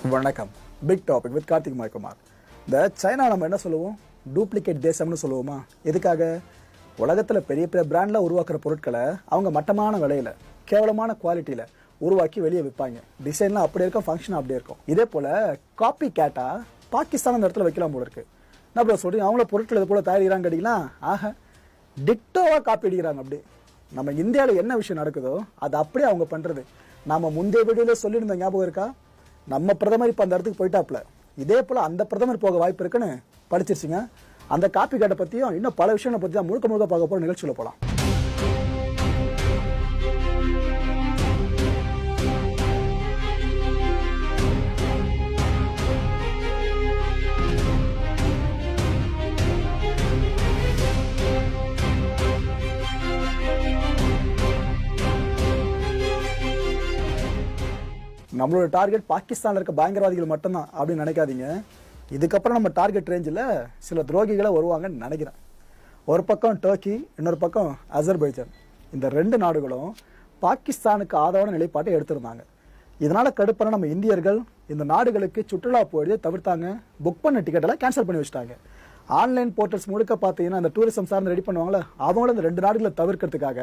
வணக்கம். Big topic with Karthik மாய்குமார். இந்த சைனா நம்ம என்ன சொல்லுவோம், டூப்ளிகேட் தேசம்னு சொல்லுவோமா? எதுக்காக? உலகத்தில் பெரிய பெரிய பிராண்டில் உருவாக்குற பொருட்களை அவங்க மட்டமான விலையில் கேவலமான குவாலிட்டியில் உருவாக்கி வெளியே விற்பாங்க. டிசைன்லாம் அப்படி இருக்கும், ஃபங்க்ஷன் அப்படி இருக்கும். இதே போல் காப்பி கேட்டால் பாகிஸ்தான் அந்த இடத்துல வைக்கலாம் போல இருக்கு. நான் அப்புறம் சொல்கிறேன், அவங்கள பொருட்கள் இது போல் தயாரிக்கிறாங்க கேட்டிங்களா? ஆக டிக்டோவாக காப்பி அடிக்கிறாங்க. அப்படி நம்ம இந்தியாவில் என்ன விஷயம் நடக்குதோ அது அப்படியே அவங்க பண்ணுறது. நாம் முந்தைய வீடியோவில் சொல்லியிருந்த ஞாபகம் இருக்கா? நம்ம பிரதமர் இப்போ அந்த இடத்துக்கு போயிட்டாப்ல, இதே போல் அந்த பிரதமர் போக வாய்ப்பு இருக்குன்னு படிச்சிருச்சிங்க. அந்த காப்பி கேட்டை பற்றியும் இன்னும் பல விஷயங்களை பற்றி தான் முழுக்க பார்க்க போகிற நிகழ்ச்சியில் போகலாம். நம்மளோட டார்கெட் பாகிஸ்தானில் இருக்க பயங்கரவாதிகள் மட்டும்தான் அப்படின்னு நினைக்காதீங்க. இதுக்கப்புறம் நம்ம டார்கெட் ரேஞ்சில் சில துரோகிகளை வருவாங்கன்னு நினைக்கிறேன். ஒரு பக்கம் டர்க்கி, இன்னொரு பக்கம் அசர்பைஜான். இந்த ரெண்டு நாடுகளும் பாகிஸ்தானுக்கு ஆதரவான நிலைப்பாட்டை எடுத்திருந்தாங்க. இதனால் கடுப்பான நம்ம இந்தியர்கள் இந்த நாடுகளுக்கு சுற்றுலா போயிடுது தவிர்த்தாங்க. புக் பண்ண டிக்கெட்டெல்லாம் கேன்சல் பண்ணி வச்சுட்டாங்க. ஆன்லைன் போர்ட்டல்ஸ் முழுக்க பார்த்தீங்கன்னா அந்த டூரிசம் சார்ந்து ரெடி பண்ணுவாங்களே, அவங்களும் இந்த ரெண்டு நாடுகளை தவிர்க்கிறதுக்காக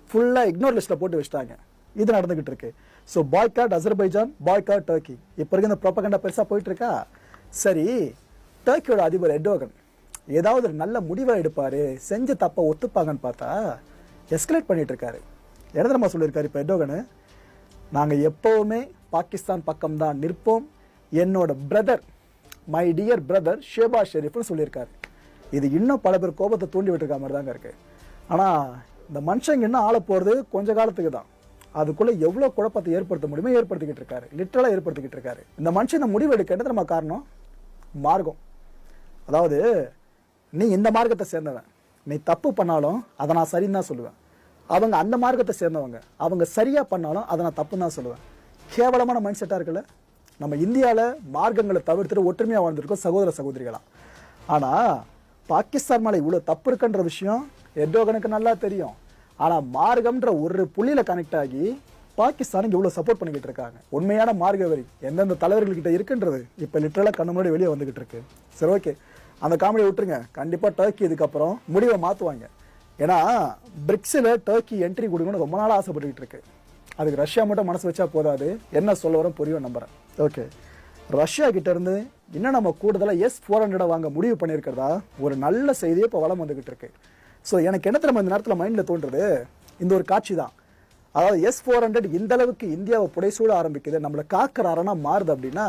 ஃபுல்லாக இக்னோர் லிஸ்ட்டில் போட்டு வச்சுட்டாங்க. இது நடந்துகிட்டு இருக்கு. So boycott Azerbaijan, boycott Turkey. இப்போ இருக்க இந்த ப்ரோபகண்டா பெருசாக போயிட்டு இருக்கா? சரி, டர்க்கியோட அதிபர் எர்டோகன் ஏதாவது ஒரு நல்ல முடிவை எடுப்பாரு, செஞ்ச தப்பை ஒத்துப்பாங்கன்னு பார்த்தா எஸ்கலேட் பண்ணிட்டு இருக்காரு. இடத்துல சொல்லியிருக்காரு இப்போ எர்டோகனு, நாங்கள் எப்போவுமே பாகிஸ்தான் பக்கம்தான் நிற்போம், என்னோட brother, my dear brother Shehbaz ஷெரீஃப்னு சொல்லியிருக்காரு. இது இன்னும் பல பேர் கோபத்தை தூண்டி விட்டுருக்க மாதிரி தாங்க இருக்கு. ஆனால் இந்த மனுஷங்க இன்னும் ஆள போகிறது கொஞ்ச காலத்துக்கு தான். அதுக்குள்ள எவ்வளவு குழப்பத்தை ஏற்படுத்த முடியுமோ ஏற்படுத்திக்கிட்டு இருக்காரு, லிட்டரலா ஏற்படுத்திக்கிட்டு இருக்காரு. இந்த மனுஷன் இந்த முடிவு எடுக்கிறது நம்ம காரணம் மார்க்கம். அதாவது நீ இந்த மார்க்கத்தை சேர்ந்தவன், நீ தப்பு பண்ணாலும் அதை நான் சரின்னு தான் சொல்லுவேன். அவங்க அந்த மார்க்கத்தை சேர்ந்தவங்க, அவங்க சரியா பண்ணாலும் அதை நான் தப்புன்னு தான் சொல்லுவேன். கேவலமான மைண்ட் செட்டா இருக்குல்ல. நம்ம இந்தியாவில் மார்க்கங்களை தவிர்த்துட்டு ஒற்றுமையா வாழ்ந்துருக்கோம் சகோதர சகோதரிகளா. ஆனா பாகிஸ்தான் மேல இவ்வளவு தப்பு இருக்குன்ற விஷயம் எர்டோகனுக்கு நல்லா தெரியும். ஆனால் மார்க்கம்ன்ற ஒரு புள்ளியில கனெக்ட் ஆகி பாகிஸ்தானுக்கு இவ்வளோ சப்போர்ட் பண்ணிக்கிட்டு இருக்காங்க. உண்மையான மார்க்க வரி எந்தெந்த தலைவர்கள்கிட்ட இருக்குன்றது இப்போ லிட்டரலாக கண்ணு முன்னாடி வெளியே வந்துகிட்டு இருக்கு. சரி, ஓகே, அந்த காமெடியை விட்டுருங்க. கண்டிப்பாக டர்க்கி இதுக்கப்புறம் முடிவை மாற்றுவாங்க. ஏன்னா பிரிக்ஸில் டர்க்கி என்ட்ரி கொடுக்கணும்னு ரொம்ப நாளாக ஆசைப்பட்டுக்கிட்டு இருக்கு. அதுக்கு ரஷ்யா மட்டும் மனசு வச்சா போதாது. என்ன சொல்ல வரோம் புரியும் நம்புறேன். ஓகே, ரஷ்யா கிட்ட இருந்து இன்னும் நம்ம கூடுதலாக S-400 வாங்க முடிவு பண்ணியிருக்கிறதா ஒரு நல்ல செய்தியை இப்போ வளம் வந்துகிட்டு இருக்கு. ஸோ எனக்கு என்ன நம்ம இந்த நேரத்தில் மைண்டில் தோன்றுறது, இந்த ஒரு காட்சி தான். அதாவது S-400 இந்த அளவுக்கு இந்தியாவை புடைசூட ஆரம்பிக்குது, நம்மளை காக்கிற அரணா மாறுது அப்படின்னா